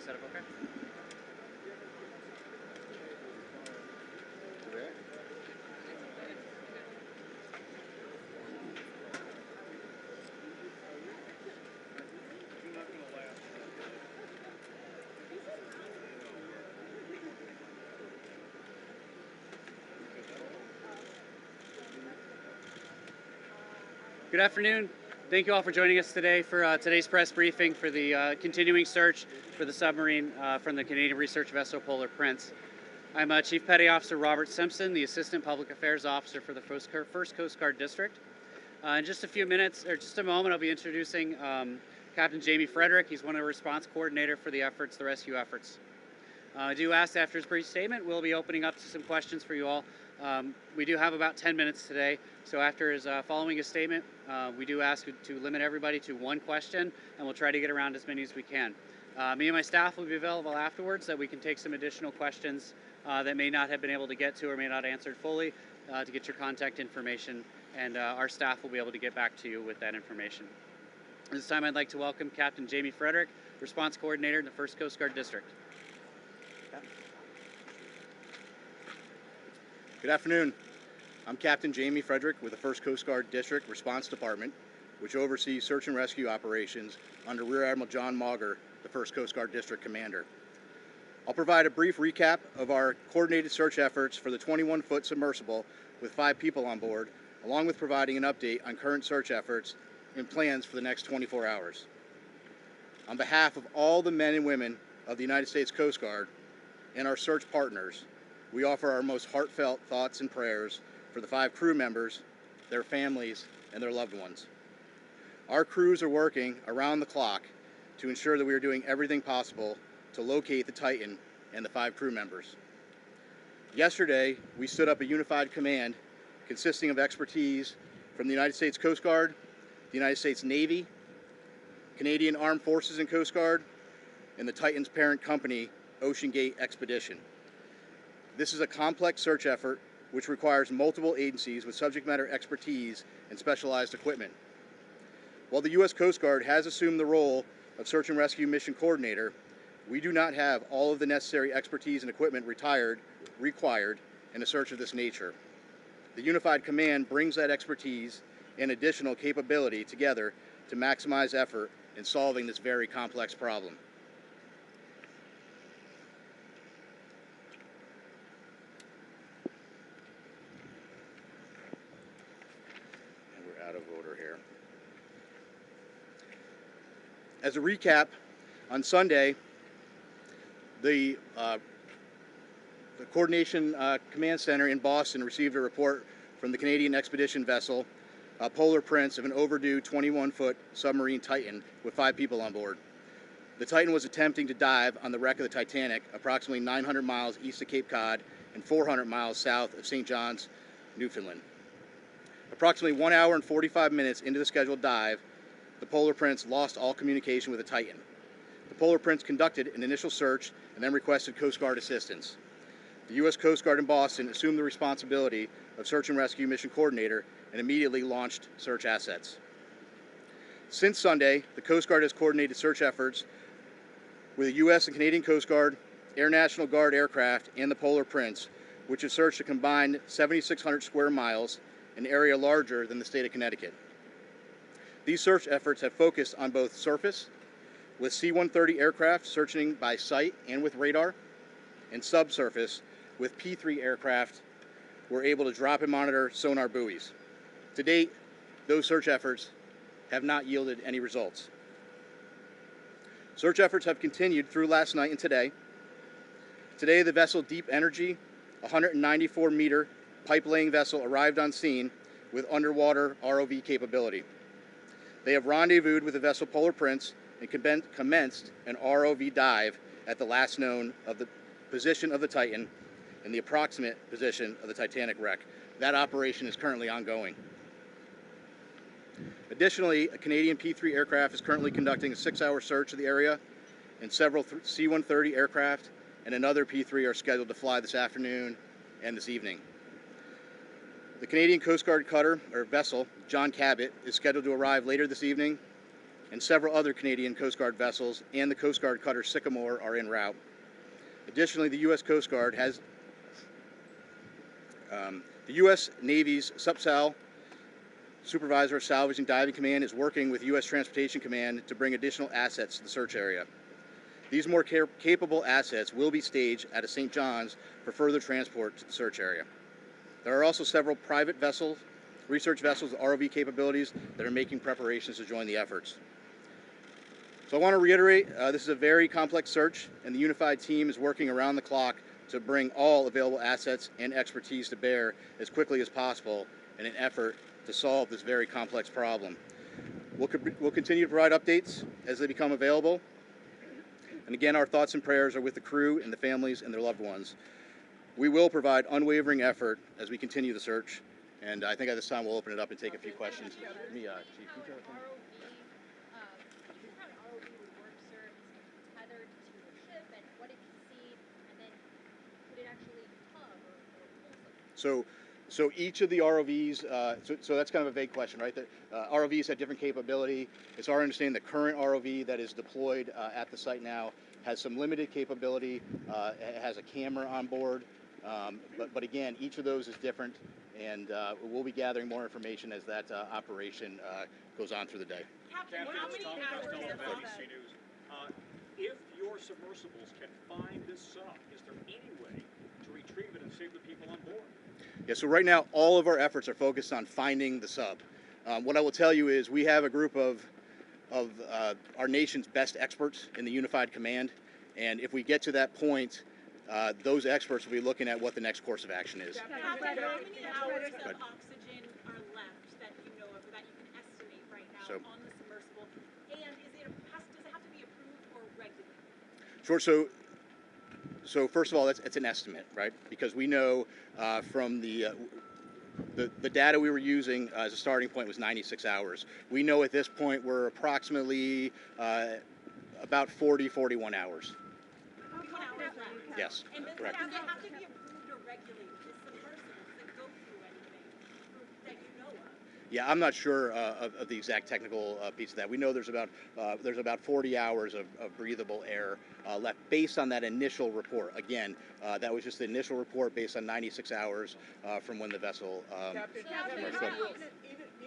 set up okay? Good afternoon. Thank you all for joining us today for today's press briefing for the continuing search for the submarine from the Canadian research vessel Polar Prince. I'm Chief Petty Officer Robert Simpson, the Assistant Public Affairs Officer for the 1st Coast Guard District. In just a few minutes, or just a moment, I'll be introducing Captain Jamie Frederick. He's one of the response coordinator for the rescue efforts. I do ask after his brief statement, we'll be opening up to some questions for you all. We do have about 10 minutes today, so after his following his statement, we do ask to limit everybody to one question, and we'll try to get around as many as we can. Me and my staff will be available afterwards so that we can take some additional questions that may not have been able to get to or may not answered fully to get your contact information, and our staff will be able to get back to you with that information. This time I'd like to welcome Captain Jamie Frederick, Response Coordinator in the 1st Coast Guard District. Good afternoon. I'm Captain Jamie Frederick with the 1st Coast Guard District Response Department, which oversees search and rescue operations under Rear Admiral John Mauger, the 1st Coast Guard District Commander. I'll provide a brief recap of our coordinated search efforts for the 21-foot submersible with 5 people on board, along with providing an update on current search efforts and plans for the next 24 hours. On behalf of all the men and women of the United States Coast Guard and our search partners, we offer our most heartfelt thoughts and prayers for the 5 crew members, their families, and their loved ones. Our crews are working around the clock to ensure that we are doing everything possible to locate the Titan and the 5 crew members. Yesterday, we stood up a unified command consisting of expertise from the United States Coast Guard, the United States Navy, Canadian Armed Forces and Coast Guard, and the Titan's parent company, Ocean Gate Expedition. This is a complex search effort which requires multiple agencies with subject matter expertise and specialized equipment. While the U.S. Coast Guard has assumed the role of search and rescue mission coordinator, we do not have all of the necessary expertise and equipment required in a search of this nature. The Unified Command brings that expertise and additional capability together to maximize effort in solving this very complex problem. Out of order here. As a recap, on Sunday, the Coordination Command Center in Boston received a report from the Canadian expedition vessel Polar Prince of an overdue 21-foot submarine Titan with 5 people on board. The Titan was attempting to dive on the wreck of the Titanic approximately 900 miles east of Cape Cod and 400 miles south of St. John's, Newfoundland. Approximately 1 hour and 45 minutes into the scheduled dive, the Polar Prince lost all communication with the Titan. The Polar Prince conducted an initial search and then requested Coast Guard assistance. The U.S. Coast Guard in Boston assumed the responsibility of search and rescue mission coordinator and immediately launched search assets. Since Sunday, the Coast Guard has coordinated search efforts with the U.S. and Canadian Coast Guard, Air National Guard aircraft, and the Polar Prince, which have searched a combined 7,600 square miles, an area larger than the state of Connecticut. These search efforts have focused on both surface, with C-130 aircraft searching by sight and with radar, and subsurface, with P-3 aircraft were able to drop and monitor sonar buoys. To date, those search efforts have not yielded any results. Search efforts have continued through last night and today. Today, the vessel Deep Energy, a 194-meter pipe-laying vessel, arrived on scene with underwater ROV capability. They have rendezvoused with the vessel Polar Prince and commenced an ROV dive at the last known of the position of the Titan and the approximate position of the Titanic wreck. That operation is currently ongoing. Additionally, a Canadian P-3 aircraft is currently conducting a 6-hour search of the area, and several C-130 aircraft and another P-3 are scheduled to fly this afternoon and this evening. The Canadian Coast Guard cutter, or vessel, John Cabot, is scheduled to arrive later this evening. and several other Canadian Coast Guard vessels and the Coast Guard cutter Sycamore are en route. Additionally, the U.S. Coast Guard has the U.S. Navy's SUPSAL, Supervisor of Salvage and Diving Command, is working with U.S. Transportation Command to bring additional assets to the search area. These more capable assets will be staged at a St. John's for further transport to the search area. There are also several private vessels, research vessels with ROV capabilities that are making preparations to join the efforts. So I want to reiterate, this is a very complex search, and the unified team is working around the clock to bring all available assets and expertise to bear as quickly as possible in an effort to solve this very complex problem. We'll continue to provide updates as they become available. And again, our thoughts and prayers are with the crew and the families and their loved ones. We will provide unwavering effort as we continue the search. And I think at this time we'll open it up and take a few questions. Chief, tethered to a ship, and what it can see, and then could it actually tug or pull something? So each of the ROVs, so that's kind of a vague question, right? The ROVs have different capability. It's our understanding the current ROV that is deployed at the site now has some limited capability. It has a camera on board, but again, each of those is different, and we'll be gathering more information as that operation goes on through the day. Captain, how many hours ABC News. If your submersibles can find this sub, is there any way to retrieve it and save the people on board? Yeah, so right now all of our efforts are focused on finding the sub. What I will tell you is we have a group of our nation's best experts in the Unified Command, and if we get to that point, those experts will be looking at what the next course of action is. Captain, how many hours of oxygen are left that you know of, or that you can estimate right now on the submersible? And does it have to be approved or regulated? Sure. So first of all, it's an estimate, right? Because we know from the data we were using as a starting point was 96 hours. We know at this point we're approximately about 41 hours. 41 hours left. Yes, And correct. does it have to be approved or regulated? This submersible, does it go through anything that you know of? Yeah, I'm not sure of the exact technical piece of that. We know there's about 40 hours of breathable air left based on that initial report. Again, that was just the initial report based on 96 hours from when the vessel. Captain, submerged.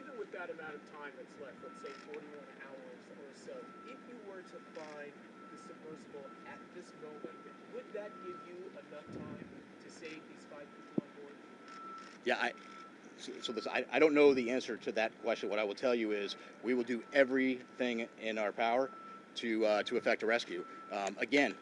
even with that amount of time that's left, let's say 41 hours or so, if you were to find the submersible at this moment, would that give you enough time to save these 5 people on board? Yeah, I don't know the answer to that question. What I will tell you is we will do everything in our power to effect a rescue. Again,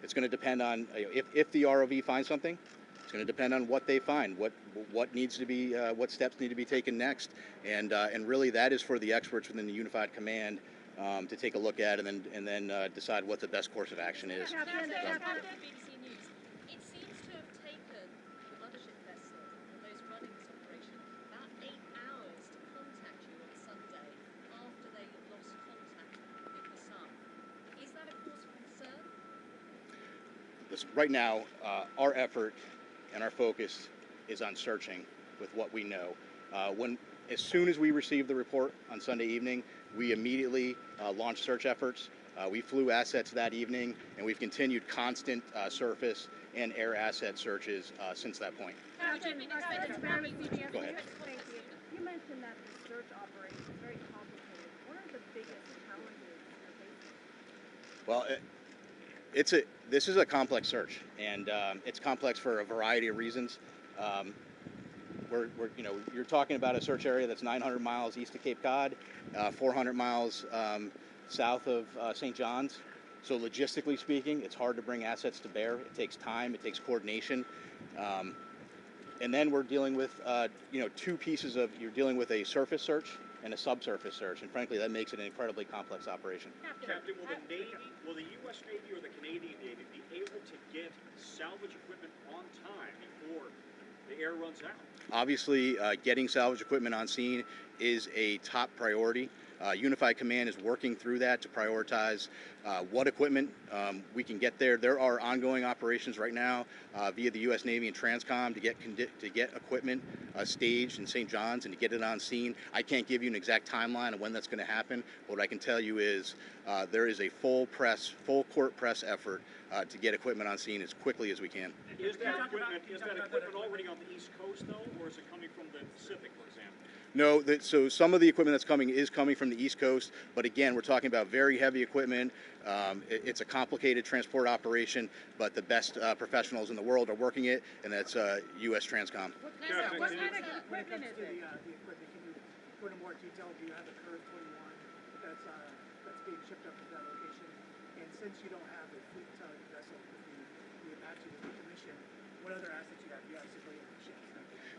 it's going to depend on if the ROV finds something. It's going to depend on what they find, what needs to be, what steps need to be taken next, and really that is for the experts within the Unified Command to take a look at and then decide what the best course of action is. Captain, BBC News. It seems to have taken the mothership vessel and those running this operation about 8 hours to contact you on Sunday after they lost contact with the sub. Is that a cause for concern? Listen, right now, our effort and our focus is on searching with what we know. As soon as we received the report on Sunday evening, we immediately launched search efforts. We flew assets that evening, and we've continued constant surface and air asset searches since that point. Captain, Go ahead. Thank you. You mentioned that the search operation is very complicated. What are the biggest challenges you're facing? Well, this is a complex search, and it's complex for a variety of reasons. You're talking about a search area that's 900 miles east of Cape Cod, 400 miles south of St. John's. So logistically speaking, it's hard to bring assets to bear. It takes time, it takes coordination. And then we're dealing with, two pieces of, you're dealing with a surface search and a subsurface search. And frankly, that makes it an incredibly complex operation. Captain, will the U.S. Navy or the Canadian Navy be able to get salvage equipment on time before the air runs out? Obviously, getting salvage equipment on scene is a top priority. Unified Command is working through that to prioritize what equipment we can get there. There are ongoing operations right now via the U.S. Navy and Transcom to get equipment staged in St. John's and to get it on scene. I can't give you an exact timeline of when that's going to happen. What I can tell you is there is a full court press effort to get equipment on scene as quickly as we can. Is that equipment already on the East Coast, though, or is it coming from the Pacific, for example? No, so some of the equipment that's coming is coming from the East Coast, but again, we're talking about very heavy equipment. It's a complicated transport operation, but the best professionals in the world are working it, and that's U.S. Transcom. What kind of equipment is it? The equipment, can you go into more detail? Do you have a Curve 21 that's being shipped up to that location? And since you don't have a fleet tug vessel with the Apache to decommission, what other assets you have? You have civilian ships.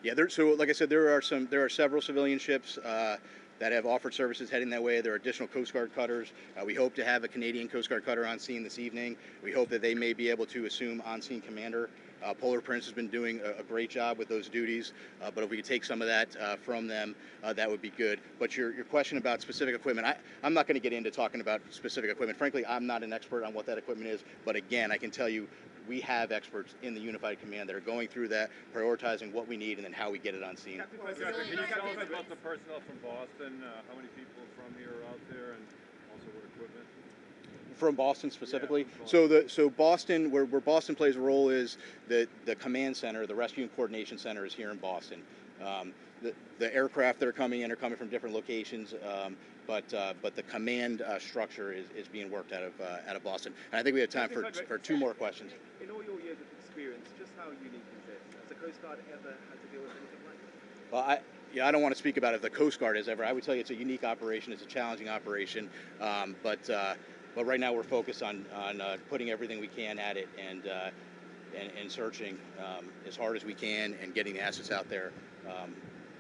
Yeah, so like I said, there are several civilian ships that have offered services heading that way. There are additional Coast Guard cutters. We hope to have a Canadian Coast Guard cutter on scene this evening. We hope that they may be able to assume on-scene commander. Polar Prince has been doing a great job with those duties, but if we could take some of that from them, that would be good. But your question about specific equipment, I'm not going to get into talking about specific equipment. Frankly, I'm not an expert on what that equipment is, but again, I can tell you we have experts in the Unified Command that are going through that, prioritizing what we need, and then how we get it on scene. Can you tell us about the personnel from Boston? How many people from here are out there, and also what equipment? From Boston specifically. Yeah, from Boston. So Boston, where Boston plays a role is the command center, the rescue and coordination center is here in Boston. The aircraft that are coming in are coming from different locations, but the command structure is being worked out of Boston. And I think we have time for two more questions. In all your years of experience, just how unique is this? Has the Coast Guard ever had to deal with anything like this? Well, I don't want to speak about if the Coast Guard has ever. I would tell you it's a unique operation. It's a challenging operation, but right now we're focused on putting everything we can at it and searching as hard as we can and getting the assets out there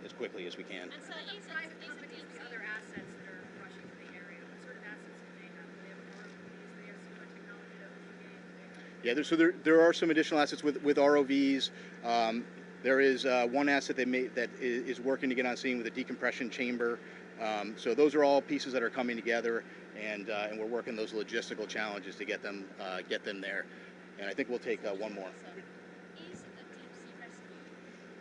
as quickly as we can. And so these private companies, the other assets that are rushing to the area, what sort of assets do they have? Do they have ROVs? Do they have similar technology that we engage? Yeah, there are some additional assets with ROVs. There is one asset that is working to get on scene with a decompression chamber. So those are all pieces that are coming together, and we're working those logistical challenges to get them there. And I think we'll take one more. Is a deep-sea rescue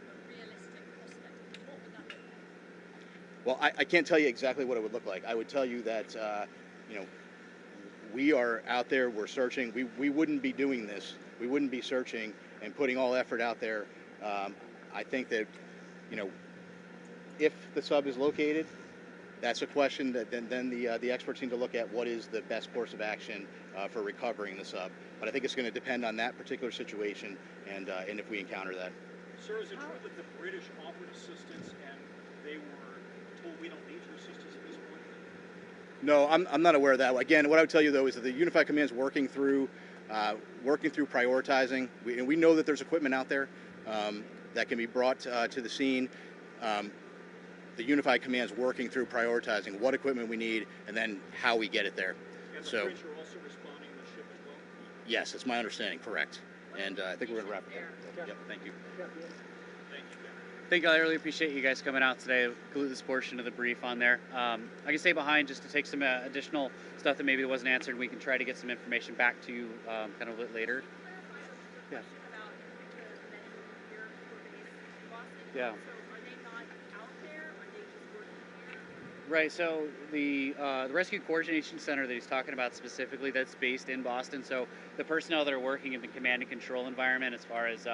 a realistic prospect? What would that look like? Well, I can't tell you exactly what it would look like. I would tell you that we are out there, we're searching. We wouldn't be doing this. We wouldn't be searching and putting all effort out there. I think that, if the sub is located, that's a question that then the experts need to look at what is the best course of action for recovering the sub. But I think it's going to depend on that particular situation and if we encounter that. Sir, is it true that the British offered assistance and they were told we don't need your assistance at this point? No, I'm not aware of that. Again, what I would tell you though is that the Unified Command is working through prioritizing. We know that there's equipment out there that can be brought to the scene. The Unified Command is working through prioritizing what equipment we need and then how we get it there. And the So, British are also responding to the ship as well? yes, that's my understanding, correct. And I think we're going to wrap it there. Yep, thank you. Thank you, Captain. Thank you. I really appreciate you guys coming out today. Include this portion of the brief on there. I can stay behind just to take some additional stuff that maybe wasn't answered. We can try to get some information back to you kind of a bit later. Yeah. Yeah. Right, so the Rescue Coordination Center that he's talking about specifically, that's based in Boston. So the personnel that are working in the command and control environment, as far as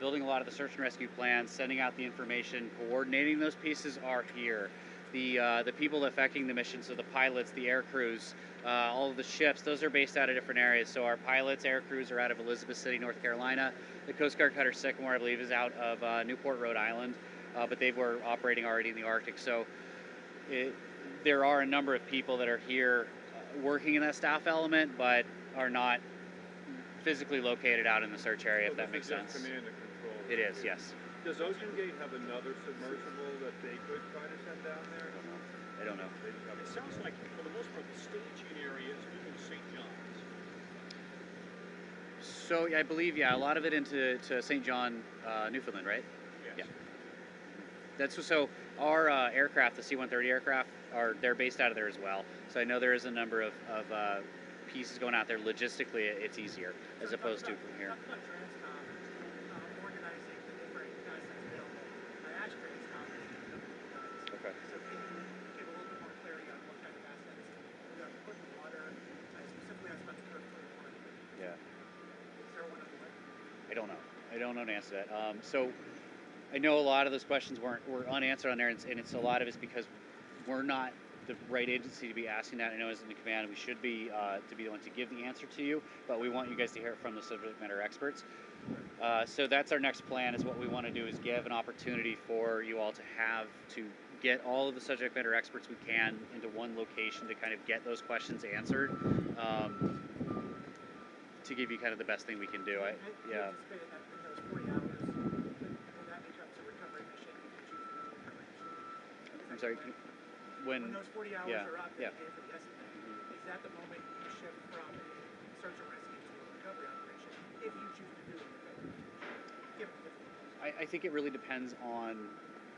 building a lot of the search and rescue plans, sending out the information, coordinating those pieces, are here. The people affecting the mission, so the pilots, the air crews, all of the ships, those are based out of different areas. So our pilots, air crews are out of Elizabeth City, North Carolina. The Coast Guard cutter Sycamore, I believe, is out of Newport, Rhode Island, but they were operating already in the Arctic. So there are a number of people that are here working in that staff element, but are not physically located out in the search area, if that makes sense. Command and control. It is, yes. Does Ocean Gate have another submersible that they could try to send down there? I don't know. They just have It sounds like, for the most part, the staging area is moving to St. John's. So I believe, yeah, a lot of it into St. John, Newfoundland, right? Yes. Yeah. That's so Our aircraft, the C-130 aircraft, they're based out of there as well. So I know there is a number of pieces going out there. Logistically, it's easier as opposed to from here. Talk about Transcom organizing the different assets available. Transcom is the company you guys. Okay. So can you give a little bit more clarity on what kind of assets we are putting in the water? Specifically, asked about the Curve 21. Yeah. Is there one on the way? I don't know. I don't know the answer to that. So I know a lot of those questions were unanswered on there, and it's a lot of it's because we're not the right agency to be asking that. I know as in the command we should be to be the one to give the answer to you, but we want you guys to hear it from the subject matter experts. So that's our next plan. Is what we want to do is give an opportunity for you all to get all of the subject matter experts we can into one location to kind of get those questions answered. To give you kind of the best thing we can do. Yeah. Anticipated that in those 40 hours, will that becomes a recovery mission? I'm sorry. When those 40 hours yeah, are up, yeah. the day for the estimate, is that the moment you shift from a search and rescue to a recovery operation, if you choose to do a recovery? Given the difficulties. I think it really depends on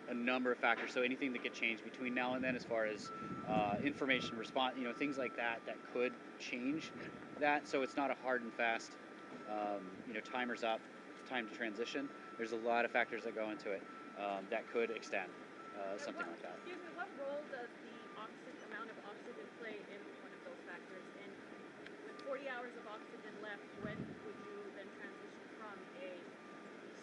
a number of factors. So anything that could change between now and then, as far as information response, things like that could change that. So it's not a hard and fast, timer's up, time to transition. There's a lot of factors that go into it that could extend something like that. Excuse me, what role does the amount of oxygen play in one of those factors? And with 40 hours of oxygen left, when would you then transition from a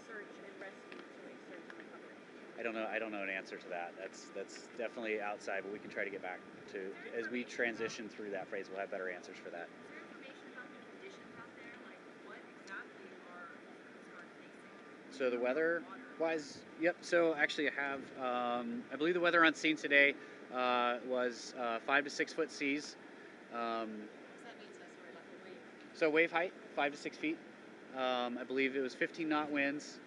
search and rescue to a search and recovery? I don't know an answer to that. That's definitely outside, but we can try to get back to, as we transition through that phrase, we'll have better answers for that. Is there information about the conditions out there? Like, what exactly are Coast Guard facing? So the weather-wise, yep. So actually, I have, I believe the weather on scene today was 5 to 6 foot seas. What does that mean, sir? Sorry, like a wave? So wave height, 5 to 6 feet. I believe it was 15 knot winds.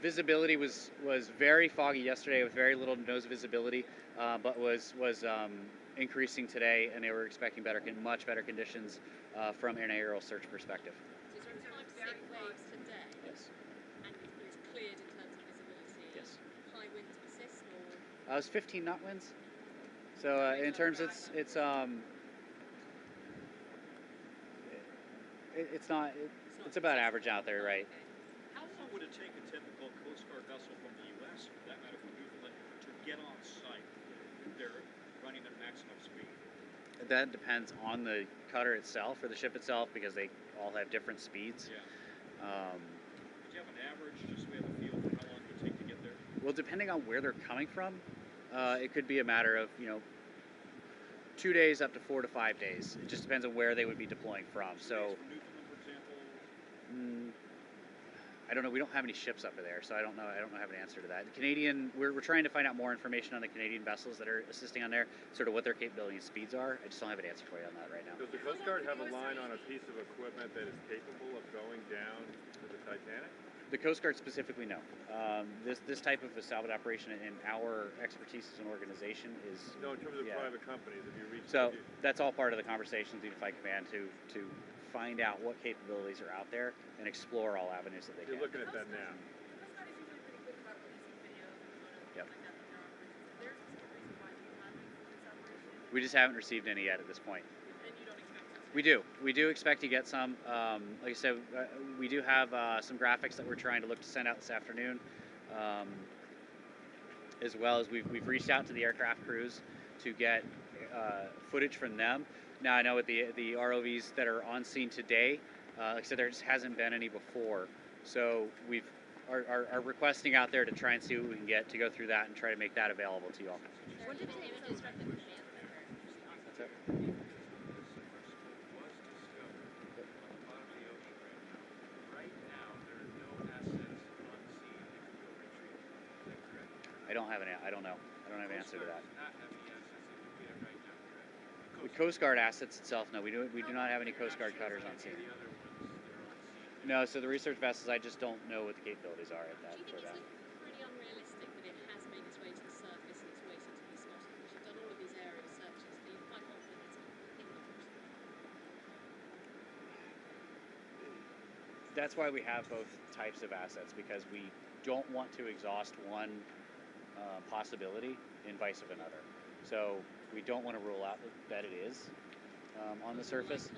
Visibility was very foggy yesterday with very little nose visibility, but was increasing today, and they were expecting much better conditions from an aerial search perspective. So it's 5 to 6 waves today? Yes. And it's cleared in terms of visibility? Yes. High winds persist, or? It was 15 knot winds. So in terms, it's about average out there, right? Okay. How long would it take a typical Coast Guard vessel from the U.S., for that matter from Newfoundland, to get on site if they're running at maximum speed? That depends on the cutter itself or the ship itself, because they all have different speeds. Yeah. Do you have an average, just so we have a feel for how long it would take to get there? Well, depending on where they're coming from, it could be a matter of 2 days up to 4 to 5 days. It just depends on where they would be deploying from. So. From Newfoundland, for example? I don't know. We don't have any ships up there, so I don't know. I don't have an answer to that. The Canadian, we're trying to find out more information on the Canadian vessels that are assisting on there, sort of what their capability and speeds are. I just don't have an answer for you on that right now. Does the Coast Guard have a line on a piece of equipment that is capable of going down to the Titanic? The Coast Guard specifically, no. This type of a salvage operation, in our expertise as an organization, is No, in terms of private companies, if you reach. So that's all part of the conversation with the Unified Command to find out what capabilities are out there and explore all avenues that they You're can. looking at that now. The Coast Guard is usually pretty good about releasing videos and photos Yep. like that of their operations. Is there a specific reason why you haven't for this operation? We just haven't received any yet at this point. And you don't expect to? We do expect to get some. Like I said, we do have some graphics that we're trying to look to send out this afternoon, as well as we've reached out to the aircraft crews to get footage from them. Now I know with the ROVs that are on scene today, like I said, there just hasn't been any before, so we are requesting out there to try and see what we can get to go through that and try to make that available to you all. When did the images from the command center? That's it. I don't know. I don't have an answer to that. The Coast Guard assets itself, no, we do not have any Coast Guard cutters on scene. No, so the research vessels, I just don't know what the capabilities are at that. Do you think it's pretty unrealistic that it has made its way to the surface and its way to be spotted? Because you've done all of these aerial searches. Are you quite confident it's imminent? That's why we have both types of assets, because we don't want to exhaust one possibility in vice of another. So we don't want to rule out that it is on the surface.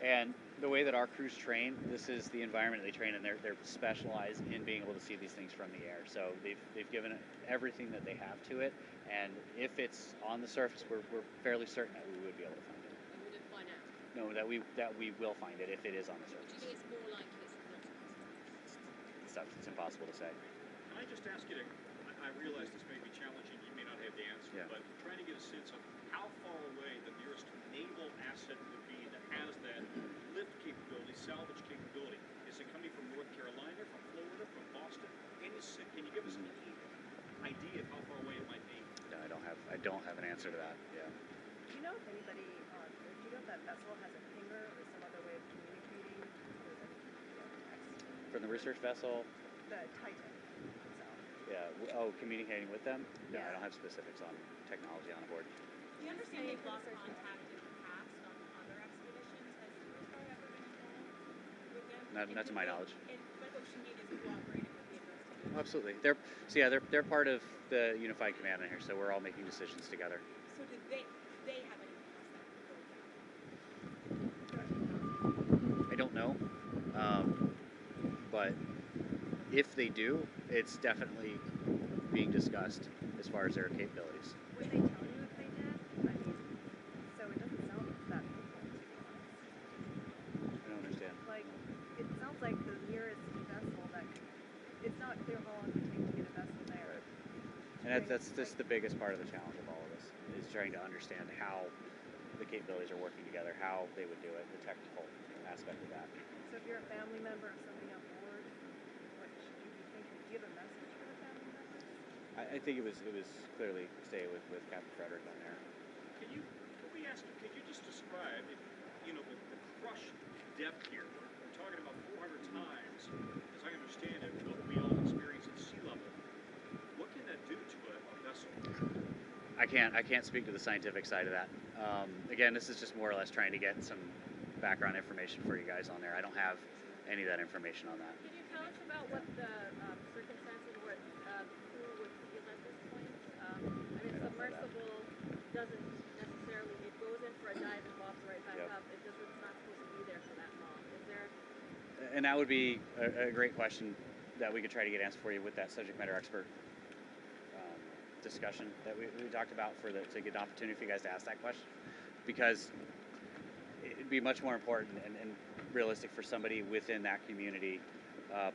And the way that our crews train, this is the environment they train in. They're specialized in being able to see these things from the air. So they've given it everything that they have to it. And if it's on the surface, we're fairly certain that we would be able to find it. And we didn't find out. No, that we will find it if it is on the Do you surface. think it's more likely it's not? It's impossible to say. Can I just ask you to, I realize this may be challenging, you may not have the answer, Yeah. but trying to get a sense of how far away the nearest naval asset would be that has that lift capability, salvage capability. Is it coming from North Carolina, from Florida, from Boston? Can you give us any idea of how far away it might be? No, I don't have an answer to that. Yeah. Do you know if anybody, do you know if that vessel has a pinger or some other way of communicating with From the research vessel, the Titan itself? yeah. Communicating with them? No, I Yeah. don't have specifics on technology on board. Do you understand they've lost contact in the past on other expeditions? Has the Coast Guard ever been involved with them? Not to my knowledge. And what Ocean Gate is cooperating with the investigation? Absolutely. They're part of the unified command in here, so we're all making decisions together. So did they have any I don't know, but if they do, it's definitely being discussed as far as their capabilities. Would they tell you if they did? I mean, so it doesn't sound that hopeful, to be honest. I don't understand. Like, it sounds like the nearest vessel that it's not clear how long it would take to get a vessel there. And that's just the biggest part of the challenge of all of this, is trying to understand how the capabilities are working together, how they would do it, the technical aspect of that. So if you're a family member of somebody on board, what should you be thinking? Do you have a message for the family members? I think it was clearly stay with Captain Frederick on there. Can we ask you, could you just describe, the crush depth here? We're talking about 400 times, as I understand it, what we all experience at sea level. What can that do to a vessel? I can't speak to the scientific side of that. Again, this is just more or less trying to get some background information for you guys on there. I don't have any of that information on that. Can you tell us about what the circumstances were, who would feel at this point? I mean, submersible doesn't necessarily, it goes in for a dive and pops right back Yep. up. It's not supposed to be there for that long. Is there? And that would be a great question that we could try to get answered for you with that subject matter expert discussion that we talked about to get an opportunity for you guys to ask that question, because it'd be much more important and realistic for somebody within that community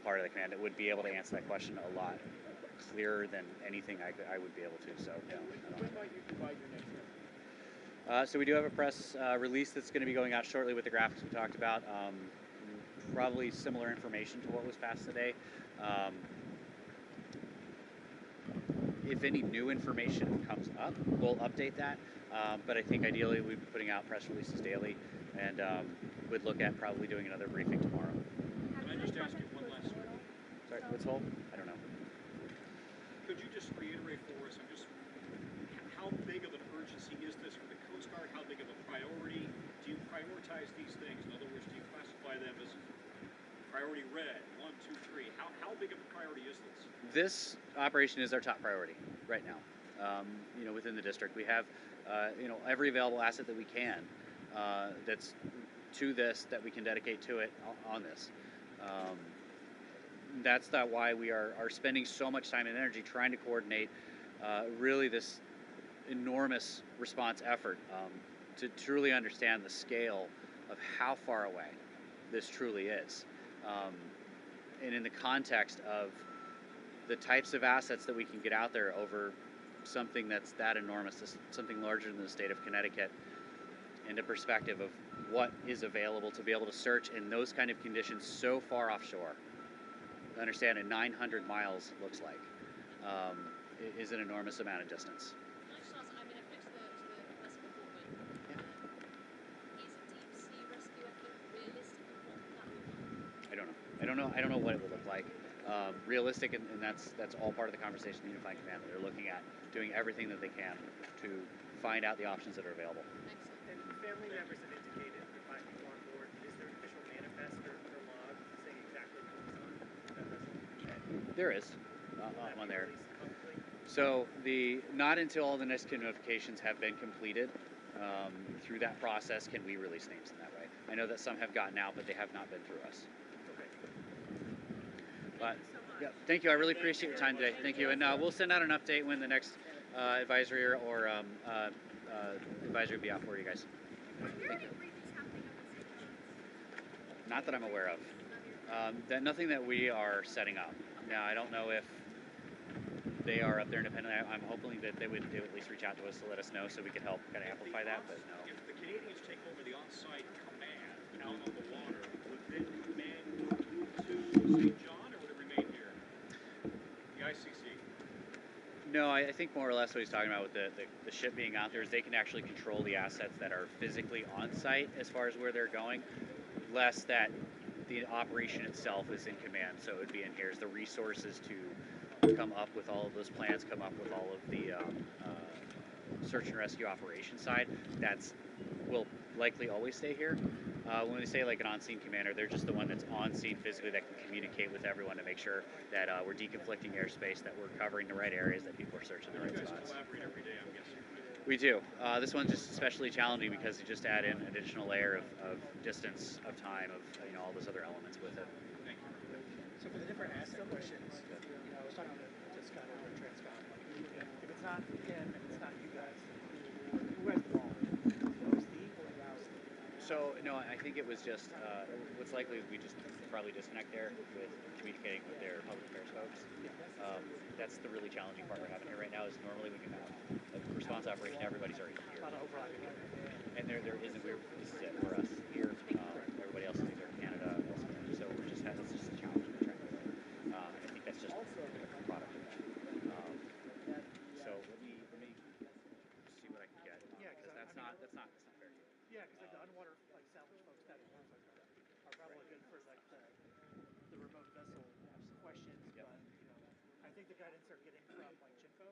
part of the command that would be able to answer that question a lot clearer than anything I would be able to. So, no, I don't. When might you provide your next one? So we do have a press release that's going to be going out shortly with the graphics we talked about. Probably similar information to what was passed today. If any new information comes up, we'll update that. But I think ideally we'd be putting out press releases daily, and would look at probably doing another briefing tomorrow. Can I just ask you one last? Sorry, what's hold? I don't know. Could you just reiterate for us, how big of an urgency is this for the Coast Guard? How big of a priority? Do you prioritize these things? In other words, do you classify them as priority red, 1, 2, 3? How big of a priority is this? This operation is our top priority right now. Within the district, we have, every available asset that we can that's to this that we can dedicate to it on this. That's why we are spending so much time and energy trying to coordinate really this enormous response effort to truly understand the scale of how far away this truly is. And in the context of the types of assets that we can get out there over something that's that enormous, something larger than the state of Connecticut, into perspective of what is available to be able to search in those kind of conditions so far offshore. Understand what 900 miles looks like is an enormous amount of distance. Can I just ask, I've looked to the press before, but is a deep sea rescue effort realistic, and what would that look like? I don't know. I don't know what it would look like. Realistic, and that's all part of the conversation the Unified Command. They're looking at doing everything that they can to find out the options that are available. Excellent. And family members have indicated the 5 people on board. Is there an official manifest or log saying exactly what was on that vessel? There is Will that on be there. released publicly? So not until all the NIST notifications have been completed, through that process can we release names in that way. I know that some have gotten out, but they have not been through us. But yeah, thank you. I really appreciate your time today. Thank you, and we'll send out an update when the next advisory or advisory will be out for you guys. Thank you. Not that I'm aware of. Nothing that we are setting up. Now, I don't know if they are up there independently. I'm hoping that they would at least reach out to us to let us know so we could help kind of amplify that, but no. If the Canadians take over the on-site command out on the water, would then command move to St. John, or would it remain here? The ICC? No, I think more or less what he's talking about with the ship being out there is they can actually control the assets that are physically on site as far as where they're going, less that the operation itself is in command. So it would be in here as the resources to come up with all of those plans, come up with all of the search and rescue operation side. Will likely always stay here. When we say like an on-scene commander, they're just the one that's on scene physically that can communicate with everyone to make sure that we're deconflicting airspace, that we're covering the right areas, that people are searching the right You guys spots. collaborate every day, I'm guessing. We do. This one's just especially challenging because you just add in an additional layer of distance, of time, of all those other elements with it. Thank you. So for the different asset questions, I was talking to this guy over at Transcom. If it's not him and it's not you guys, who has the ball? Steve or Rouse? So no, I think it was just what's likely is we just probably disconnect there with communicating with their public affairs folks. That's the really challenging part we're having here right now. Is normally when you have a response operation, everybody's already here, and there isn't. This is it. We're us here. Everybody else is either Canada or elsewhere. So it's just a challenge we're trying to do. I think that's just a product of that. So let me see what I can get. Yeah, because that's not fair. Yeah, because like the underwater salvage folks that are probably good for like the remote vessel questions, but I think the guidance they're getting from like Chinfo